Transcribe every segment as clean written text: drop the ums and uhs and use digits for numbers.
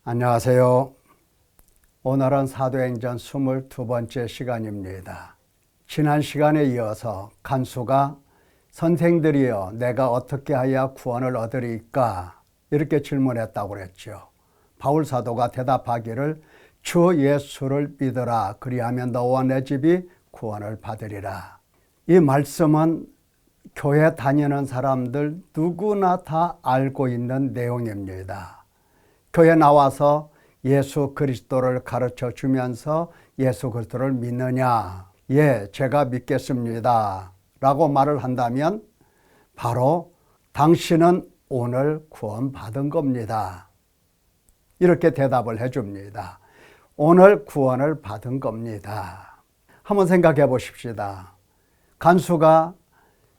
안녕하세요. 오늘은 사도행전 22번째 시간입니다. 지난 시간에 이어서 간수가 선생들이여 내가 어떻게 하여 구원을 얻으리까 이렇게 질문했다고 그랬죠. 바울 사도가 대답하기를 주 예수를 믿으라 그리하면 너와 내 집이 구원을 받으리라. 이 말씀은 교회 다니는 사람들 누구나 다 알고 있는 내용입니다. 교회 나와서 예수 그리스도를 가르쳐 주면서 예수 그리스도를 믿느냐? 예, 제가 믿겠습니다 라고 말을 한다면 바로 당신은 오늘 구원받은 겁니다. 이렇게 대답을 해줍니다. 오늘 구원을 받은 겁니다. 한번 생각해 보십시다. 간수가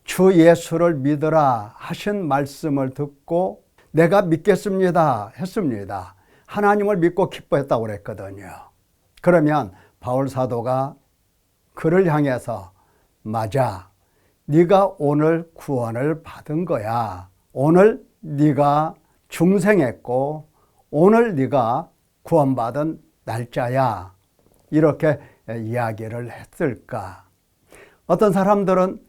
주 예수를 믿으라 하신 말씀을 듣고 내가 믿겠습니다 했습니다. 하나님을 믿고 기뻐했다고 그랬거든요. 그러면 바울 사도가 그를 향해서 맞아, 네가 오늘 구원을 받은 거야. 오늘 네가 중생했고 오늘 네가 구원받은 날짜야. 이렇게 이야기를 했을까? 어떤 사람들은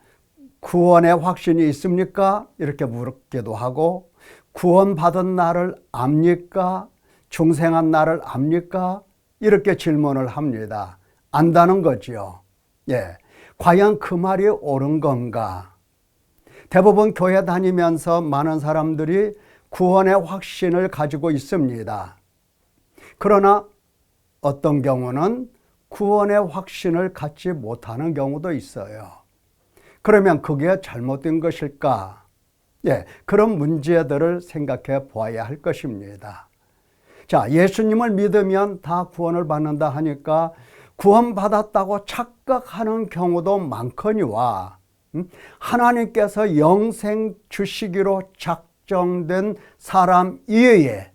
구원의 확신이 있습니까? 이렇게 물기도 하고 구원받은 날을 압니까? 중생한 날을 압니까? 이렇게 질문을 합니다. 안다는 거죠. 예. 과연 그 말이 옳은 건가? 대부분 교회 다니면서 많은 사람들이 구원의 확신을 가지고 있습니다. 그러나 어떤 경우는 구원의 확신을 갖지 못하는 경우도 있어요. 그러면 그게 잘못된 것일까? 예, 그런 문제들을 생각해 보아야 할 것입니다. 자, 예수님을 믿으면 다 구원을 받는다 하니까 구원받았다고 착각하는 경우도 많거니와 하나님께서 영생 주시기로 작정된 사람 이외에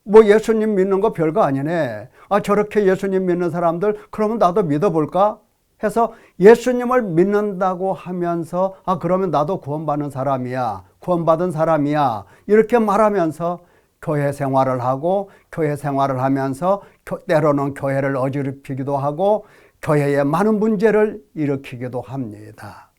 뭐 예수님 믿는 거 별거 아니네. 저렇게 예수님 믿는 사람들 그러면 나도 믿어볼까? 해서 예수님을 믿는다고 하면서 그러면 나도 구원받는 사람이야, 구원받은 사람이야 이렇게 말하면서 교회 생활을 하고 교회 생활을 하면서 때로는 교회를 어지럽히기도 하고 교회에 많은 문제를 일으키기도 합니다.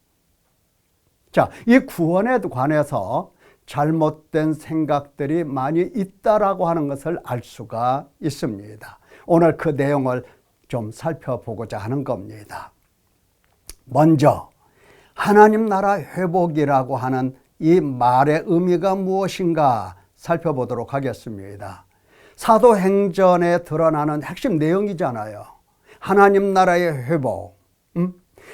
자, 이 구원에 관해서 잘못된 생각들이 많이 있다라고 하는 것을 알 수가 있습니다. 오늘 그 내용을 좀 살펴보고자 하는 겁니다. 먼저 하나님 나라 회복이라고 하는 이 말의 의미가 무엇인가 살펴보도록 하겠습니다. 사도행전에 드러나는 핵심 내용이잖아요. 하나님 나라의 회복.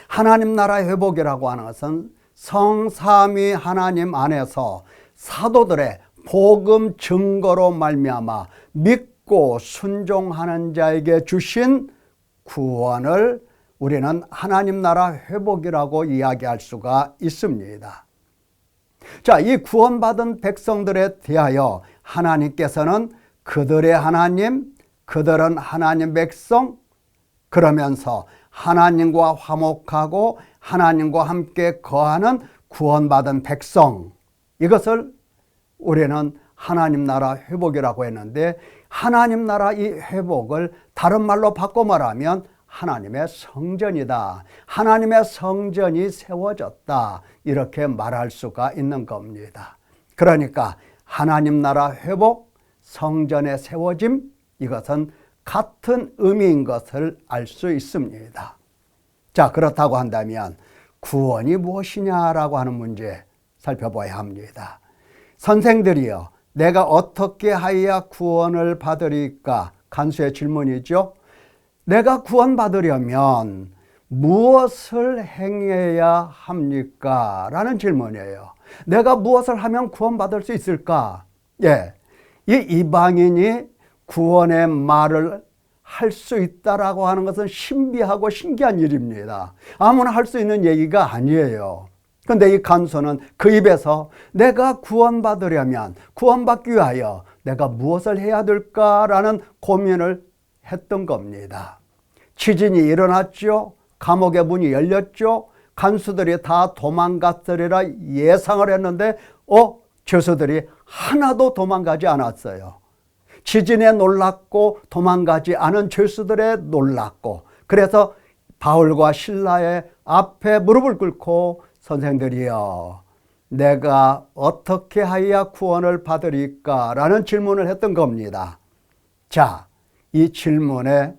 하나님 나라의 회복이라고 하는 것은 성삼위 하나님 안에서 사도들의 복음 증거로 말미암아 믿고 순종하는 자에게 주신 구원을 우리는 하나님 나라 회복이라고 이야기할 수가 있습니다. 자, 이 구원받은 백성들에 대하여 하나님께서는 그들의 하나님, 그들은 하나님 백성, 그러면서 하나님과 화목하고 하나님과 함께 거하는 구원받은 백성, 이것을 우리는 하나님 나라 회복이라고 했는데 하나님 나라 이 회복을 다른 말로 바꿔 말하면 하나님의 성전이다. 하나님의 성전이 세워졌다. 이렇게 말할 수가 있는 겁니다. 그러니까 하나님 나라 회복, 성전의 세워짐, 이것은 같은 의미인 것을 알 수 있습니다. 자, 그렇다고 한다면 구원이 무엇이냐라고 하는 문제 살펴봐야 합니다. 선생들이여 내가 어떻게 하여야 구원을 받으리까? 간수의 질문이죠. 내가 구원받으려면 무엇을 행해야 합니까? 라는 질문이에요. 내가 무엇을 하면 구원받을 수 있을까? 예, 이 이방인이 구원의 말을 할 수 있다라고 하는 것은 신비하고 신기한 일입니다. 아무나 할 수 있는 얘기가 아니에요. 그런데 이 간수는 그 입에서 내가 구원받으려면 구원받기 위하여 내가 무엇을 해야 될까라는 고민을 했던 겁니다. 지진이 일어났죠. 감옥의 문이 열렸죠. 간수들이 다 도망갔으리라 예상을 했는데 죄수들이 하나도 도망가지 않았어요. 지진에 놀랐고 도망가지 않은 죄수들에 놀랐고, 그래서 바울과 실라의 앞에 무릎을 꿇고 선생들이여 내가 어떻게 하여야 구원을 받으리까? 라는 질문을 했던 겁니다. 자, 이 질문에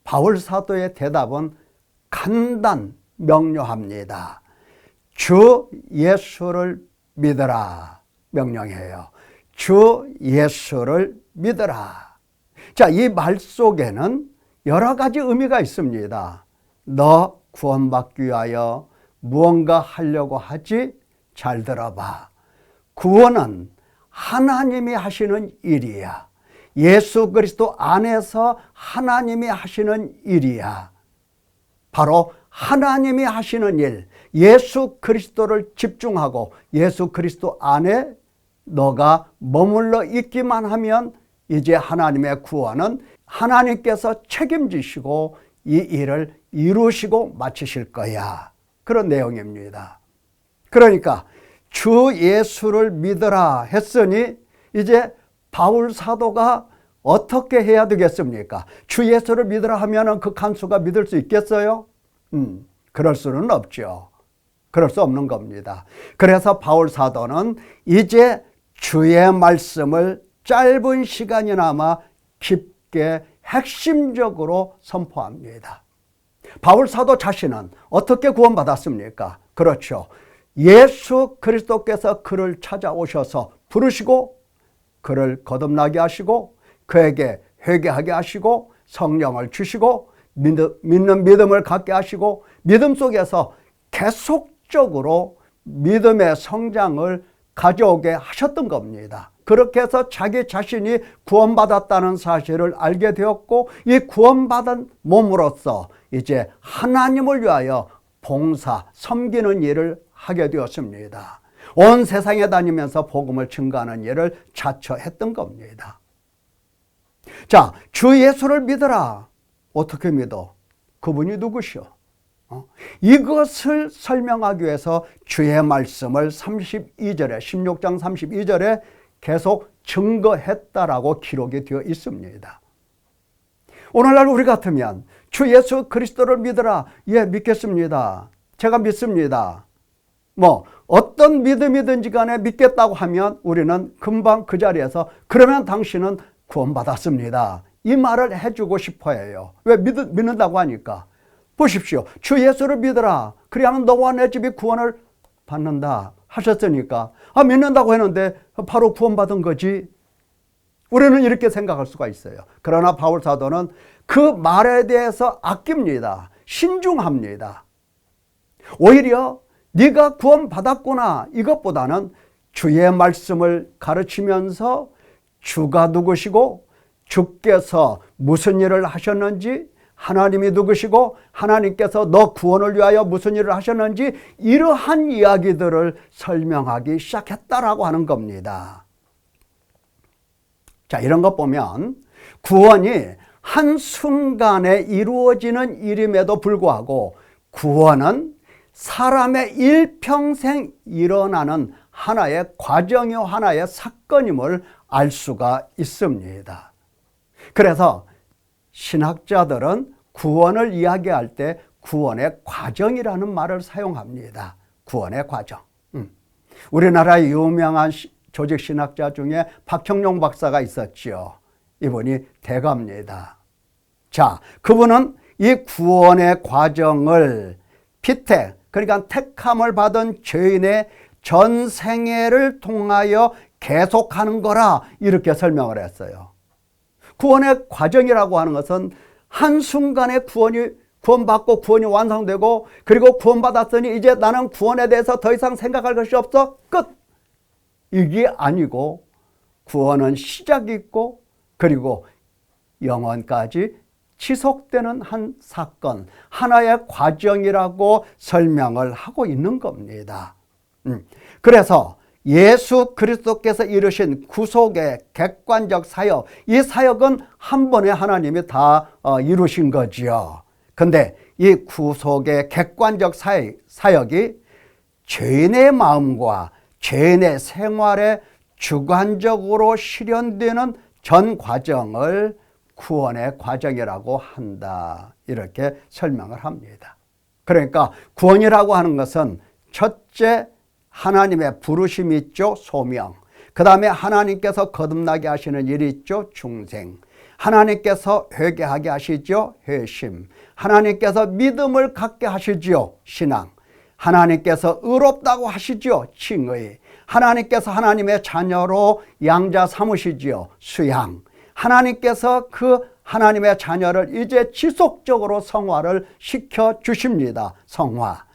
바울 사도의 대답은 간단 명료합니다. 주 예수를 믿으라 명령해요. 주 예수를 믿으라. 자, 이 말 속에는 여러 가지 의미가 있습니다. 너 구원받기 위하여 무언가 하려고 하지? 잘 들어봐. 구원은 하나님이 하시는 일이야. 예수 그리스도 안에서 하나님이 하시는 일이야. 바로 하나님이 하시는 일, 예수 그리스도를 집중하고 예수 그리스도 안에 너가 머물러 있기만 하면 이제 하나님의 구원은 하나님께서 책임지시고 이 일을 이루시고 마치실 거야. 그런 내용입니다. 그러니까 주 예수를 믿으라 했으니 이제 바울 사도가 어떻게 해야 되겠습니까? 주 예수를 믿으라 하면 그 간수가 믿을 수 있겠어요? 그럴 수는 없죠. 그럴 수 없는 겁니다. 그래서 바울 사도는 이제 주의 말씀을 짧은 시간이나마 깊게 핵심적으로 선포합니다. 바울 사도 자신은 어떻게 구원받았습니까? 그렇죠. 예수 그리스도께서 그를 찾아오셔서 부르시고 그를 거듭나게 하시고 그에게 회개하게 하시고 성령을 주시고 믿는 믿음을 갖게 하시고 믿음 속에서 계속적으로 믿음의 성장을 가져오게 하셨던 겁니다. 그렇게 해서 자기 자신이 구원받았다는 사실을 알게 되었고 이 구원받은 몸으로서 이제 하나님을 위하여 봉사, 섬기는 일을 하게 되었습니다. 온 세상에 다니면서 복음을 증거하는 일을 자처했던 겁니다. 자, 주 예수를 믿으라. 어떻게 믿어? 그분이 누구시오? 이것을 설명하기 위해서 주의 말씀을 32절에 16장 32절에 계속 증거했다라고 기록이 되어 있습니다. 오늘날 우리 같으면 주 예수 그리스도를 믿으라. 예, 믿겠습니다. 제가 믿습니다. 어떤 믿음이든지 간에 믿겠다고 하면 우리는 금방 그 자리에서 그러면 당신은 구원받았습니다. 이 말을 해주고 싶어 해요. 왜? 믿는다고 하니까. 보십시오. 주 예수를 믿으라. 그리하면 너와 내 집이 구원을 받는다 하셨으니까 믿는다고 했는데 바로 구원받은 거지. 우리는 이렇게 생각할 수가 있어요. 그러나 바울 사도는 그 말에 대해서 아낍니다. 신중합니다. 오히려 네가 구원받았구나 이것보다는 주의 말씀을 가르치면서 주가 누구시고 주께서 무슨 일을 하셨는지 하나님이 누구시고 하나님께서 너 구원을 위하여 무슨 일을 하셨는지 이러한 이야기들을 설명하기 시작했다라고 하는 겁니다. 자, 이런 것 보면 구원이 한순간에 이루어지는 일임에도 불구하고 구원은 사람의 일평생 일어나는 하나의 과정이요 하나의 사건임을 알 수가 있습니다. 그래서 신학자들은 구원을 이야기할 때 구원의 과정이라는 말을 사용합니다. 구원의 과정. 우리나라의 유명한 조직 신학자 중에 박형룡 박사가 있었지요. 이분이 대가입니다. 자, 그분은 이 구원의 과정을 피택, 그러니까 택함을 받은 죄인의 전생애를 통하여 계속하는 거라 이렇게 설명을 했어요. 구원의 과정이라고 하는 것은 한순간에 구원받고 구원이 완성되고 그리고 구원받았으니 이제 나는 구원에 대해서 더 이상 생각할 것이 없어. 끝. 이게 아니고 구원은 시작이 있고 그리고 영원까지 지속되는 한 사건, 하나의 과정이라고 설명을 하고 있는 겁니다. 그래서 예수 그리스도께서 이루신 구속의 객관적 사역, 이 사역은 한 번에 하나님이 다 이루신 거지요. 근데 이 구속의 객관적 사역이 죄인의 마음과 죄인의 생활에 주관적으로 실현되는 전 과정을 구원의 과정이라고 한다. 이렇게 설명을 합니다. 그러니까 구원이라고 하는 것은 첫째, 하나님의 부르심이 있죠. 소명. 그 다음에 하나님께서 거듭나게 하시는 일이 있죠. 중생. 하나님께서 회개하게 하시죠. 회심. 하나님께서 믿음을 갖게 하시죠. 신앙. 하나님께서 의롭다고 하시죠. 칭의. 하나님께서 하나님의 자녀로 양자 삼으시지요. 수양. 하나님께서 그 하나님의 자녀를 이제 지속적으로 성화를 시켜 주십니다. 성화.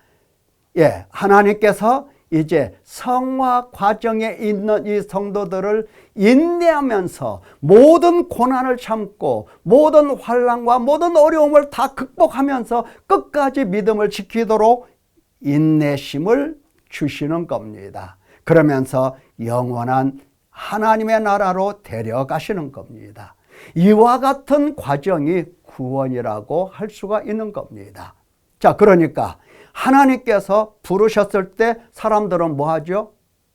예, 하나님께서 이제 성화 과정에 있는 이 성도들을 인내하면서 모든 고난을 참고 모든 환난과 모든 어려움을 다 극복하면서 끝까지 믿음을 지키도록 인내심을 주시는 겁니다. 그러면서 영원한 하나님의 나라로 데려가시는 겁니다. 이와 같은 과정이 구원이라고 할 수가 있는 겁니다. 자, 그러니까 하나님께서 부르셨을 때 사람들은 뭐 하죠?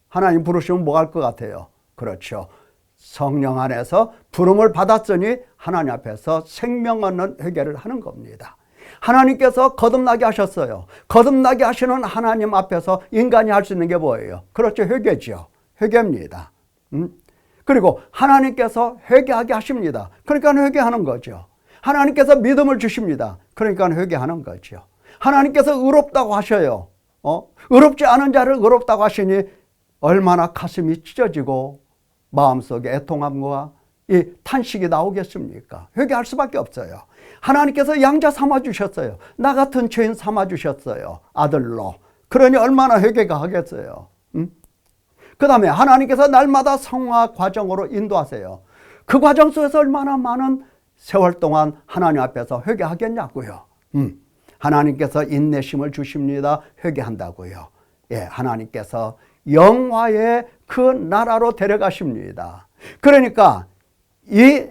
하나님 부르시면 뭐 할 것 같아요? 그렇죠. 성령 안에서 부름을 받았으니 하나님 앞에서 생명 얻는 회개를 하는 겁니다. 하나님께서 거듭나게 하셨어요. 거듭나게 하시는 하나님 앞에서 인간이 할 수 있는 게 뭐예요? 그렇죠. 회개죠. 회개입니다. 그리고 하나님께서 회개하게 하십니다. 그러니까 회개하는 거죠. 하나님께서 믿음을 주십니다. 그러니까 회개하는 거죠. 하나님께서 의롭다고 하셔요. 의롭지 않은 자를 의롭다고 하시니 얼마나 가슴이 찢어지고 마음속에 애통함과 이 탄식이 나오겠습니까? 회개할 수밖에 없어요. 하나님께서 양자 삼아주셨어요. 나 같은 죄인 삼아주셨어요. 아들로. 그러니 얼마나 회개가 하겠어요. 그 다음에 하나님께서 날마다 성화 과정으로 인도하세요. 그 과정 속에서 얼마나 많은 세월 동안 하나님 앞에서 회개하겠냐고요. 하나님께서 인내심을 주십니다. 회개한다고요. 예, 하나님께서 영화의 그 나라로 데려가십니다. 그러니까 이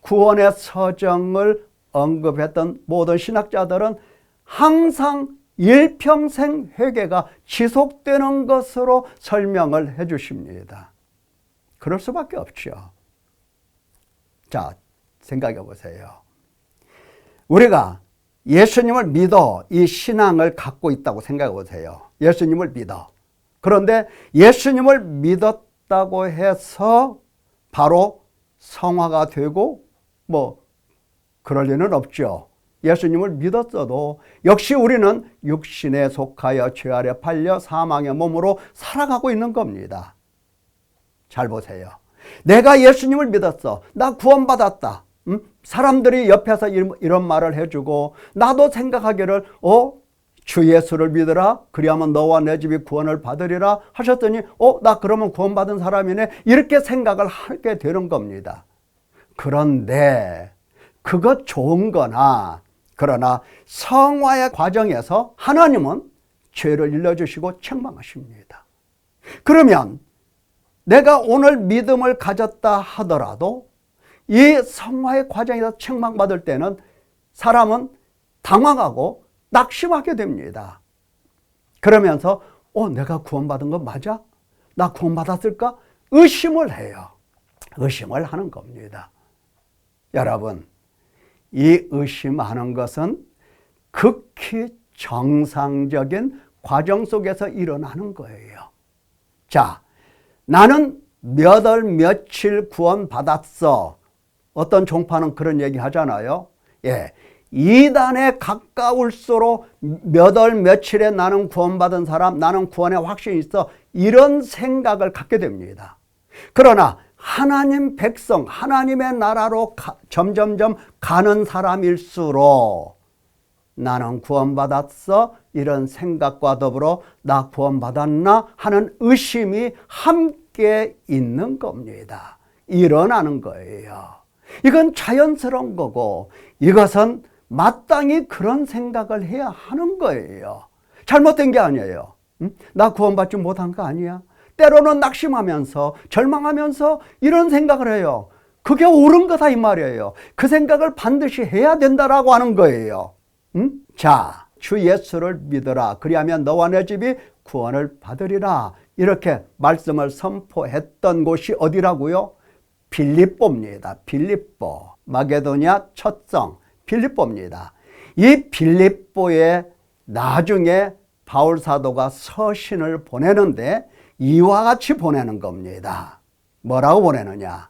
구원의 서정을 언급했던 모든 신학자들은 항상 일평생 회개가 지속되는 것으로 설명을 해 주십니다. 그럴 수밖에 없죠. 자, 생각해 보세요. 우리가 예수님을 믿어 이 신앙을 갖고 있다고 생각해 보세요. 예수님을 믿어. 그런데 예수님을 믿었다고 해서 바로 성화가 되고 뭐 그럴 리는 없죠. 예수님을 믿었어도 역시 우리는 육신에 속하여 죄 아래 팔려 사망의 몸으로 살아가고 있는 겁니다. 잘 보세요. 내가 예수님을 믿었어. 나 구원받았다. 사람들이 옆에서 이런 말을 해주고 나도 생각하기를 주 예수를 믿으라. 그리하면 너와 내 집이 구원을 받으리라 하셨더니 나 그러면 구원받은 사람이네. 이렇게 생각을 하게 되는 겁니다. 그런데 그것 좋은 거나 그러나 성화의 과정에서 하나님은 죄를 일러주시고 책망하십니다. 그러면 내가 오늘 믿음을 가졌다 하더라도 이 성화의 과정에서 책망받을 때는 사람은 당황하고 낙심하게 됩니다. 그러면서 내가 구원받은 거 맞아? 나 구원받았을까? 의심을 해요. 의심을 하는 겁니다. 여러분, 이 의심하는 것은 극히 정상적인 과정 속에서 일어나는 거예요. 자, 나는 몇 월 며칠 구원받았어. 어떤 종파는 그런 얘기 하잖아요. 예, 이단에 가까울수록 몇 월 며칠에 나는 구원받은 사람, 나는 구원의 확신이 있어. 이런 생각을 갖게 됩니다. 그러나 하나님 백성, 하나님의 나라로 점점점 가는 사람일수록 나는 구원받았어. 이런 생각과 더불어 나 구원받았나 하는 의심이 함께 있는 겁니다. 일어나는 거예요. 이건 자연스러운 거고 이것은 마땅히 그런 생각을 해야 하는 거예요. 잘못된 게 아니에요. 나 구원받지 못한 거 아니야? 때로는 낙심하면서 절망하면서 이런 생각을 해요. 그게 옳은 거다 이 말이에요. 그 생각을 반드시 해야 된다라고 하는 거예요. 자, 주 예수를 믿어라. 그리하면 너와 내 집이 구원을 받으리라. 이렇게 말씀을 선포했던 곳이 어디라고요? 빌립보입니다. 빌립보. 마게도냐 첫성 빌립보입니다. 이 빌립보에 나중에 바울 사도가 서신을 보내는데 이와 같이 보내는 겁니다. 뭐라고 보내느냐?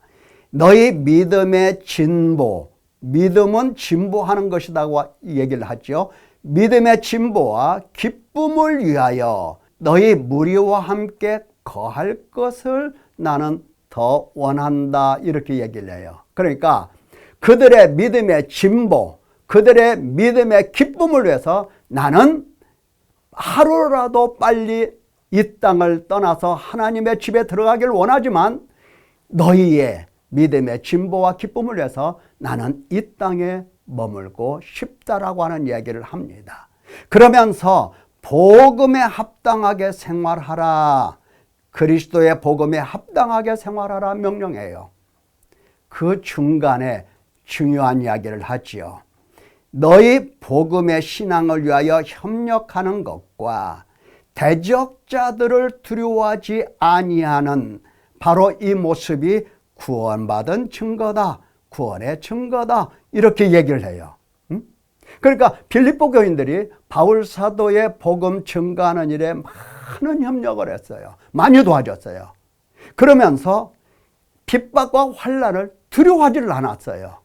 너희 믿음의 진보, 믿음은 진보하는 것이라고 얘기를 하죠. 믿음의 진보와 기쁨을 위하여 너희 무리와 함께 거할 것을 나는 더 원한다, 이렇게 얘기를 해요. 그러니까 그들의 믿음의 진보, 그들의 믿음의 기쁨을 위해서 나는 하루라도 빨리 이 땅을 떠나서 하나님의 집에 들어가길 원하지만 너희의 믿음의 진보와 기쁨을 위해서 나는 이 땅에 머물고 싶다라고 하는 이야기를 합니다. 그러면서 복음에 합당하게 생활하라, 그리스도의 복음에 합당하게 생활하라 명령해요. 그 중간에 중요한 이야기를 하지요. 너희 복음의 신앙을 위하여 협력하는 것과 대적자들을 두려워하지 아니하는 바로 이 모습이 구원받은 증거다, 구원의 증거다, 이렇게 얘기를 해요. 그러니까 빌립보 교인들이 바울 사도의 복음 증거하는 일에 많은 협력을 했어요. 많이 도와줬어요. 그러면서 핍박과 환난을 두려워하지를 않았어요.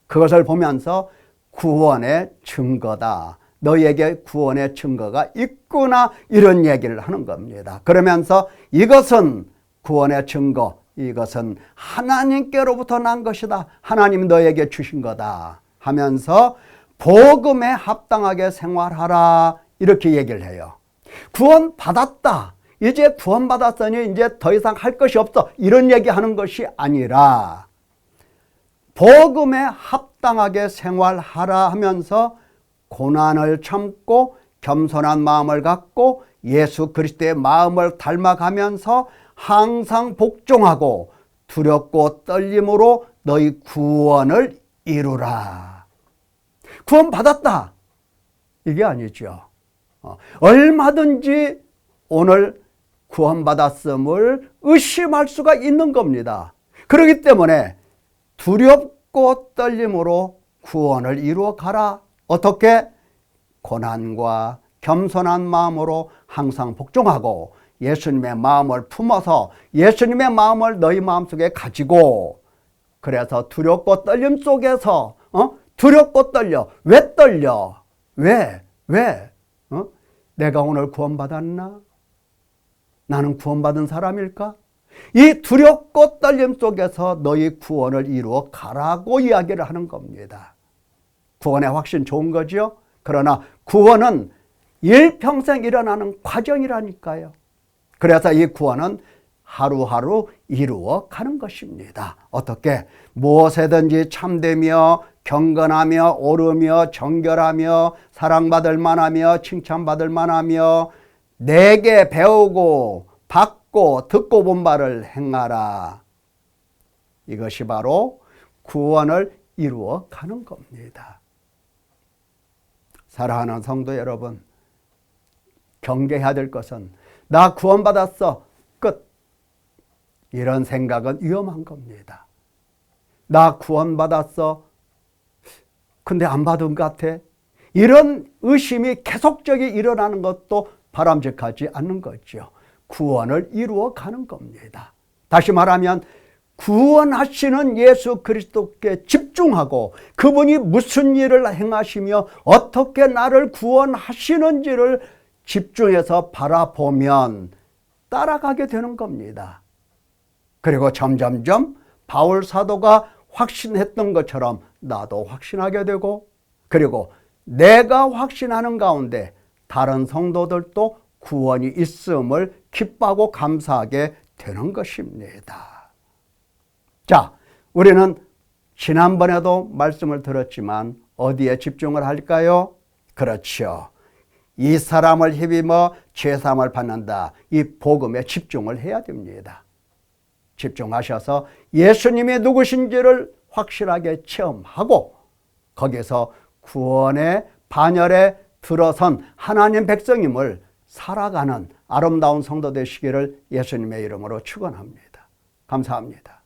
그것을 보면서 구원의 증거다, 너희에게 구원의 증거가 있구나, 이런 얘기를 하는 겁니다. 그러면서 이것은 구원의 증거, 이것은 하나님께로부터 난 것이다, 하나님이 너에게 주신 거다 하면서 복음에 합당하게 생활하라, 이렇게 얘기를 해요. 구원 받았다, 이제 구원 받았으니 이제 더 이상 할 것이 없어, 이런 얘기하는 것이 아니라 복음에 합당하게 생활하라 하면서 고난을 참고 겸손한 마음을 갖고 예수 그리스도의 마음을 닮아가면서 항상 복종하고 두렵고 떨림으로 너희 구원을 이루라. 구원 받았다, 이게 아니죠. 얼마든지 오늘 구원 받았음을 의심할 수가 있는 겁니다. 그렇기 때문에 두렵고 떨림으로 구원을 이루어 가라. 어떻게? 고난과 겸손한 마음으로 항상 복종하고 예수님의 마음을 품어서 예수님의 마음을 너희 마음속에 가지고, 그래서 두렵고 떨림 속에서 두렵고 떨려. 왜 떨려? 왜? 내가 오늘 구원받았나? 나는 구원받은 사람일까? 이 두렵고 떨림 속에서 너희 구원을 이루어 가라고 이야기를 하는 겁니다. 구원의 확신 좋은 거죠? 그러나 구원은 일평생 일어나는 과정이라니까요. 그래서 이 구원은 하루하루 이루어 가는 것입니다. 어떻게? 무엇에든지 참되며 경건하며 오르며 정결하며 사랑받을 만하며 칭찬받을 만하며 내게 배우고 받고 듣고 본 바를 행하라. 이것이 바로 구원을 이루어 가는 겁니다. 사랑하는 성도 여러분, 경계해야 될 것은 나 구원받았어, 끝, 이런 생각은 위험한 겁니다. 나 구원받았어, 근데 안 받은 것 같아, 이런 의심이 계속적이 일어나는 것도 바람직하지 않는 거죠. 구원을 이루어 가는 겁니다. 다시 말하면 구원하시는 예수 그리스도께 집중하고 그분이 무슨 일을 행하시며 어떻게 나를 구원하시는지를 집중해서 바라보면 따라가게 되는 겁니다. 그리고 점점점 바울 사도가 확신했던 것처럼 나도 확신하게 되고, 그리고 내가 확신하는 가운데 다른 성도들도 구원이 있음을 기뻐하고 감사하게 되는 것입니다. 자, 우리는 지난번에도 말씀을 들었지만 어디에 집중을 할까요? 그렇죠. 이 사람을 힘입어 죄사함을 받는다. 이 복음에 집중을 해야 됩니다. 집중하셔서 예수님이 누구신지를 확실하게 체험하고 거기서 구원의 반열에 들어선 하나님 백성임을 살아가는 아름다운 성도 되시기를 예수님의 이름으로 축원합니다. 감사합니다.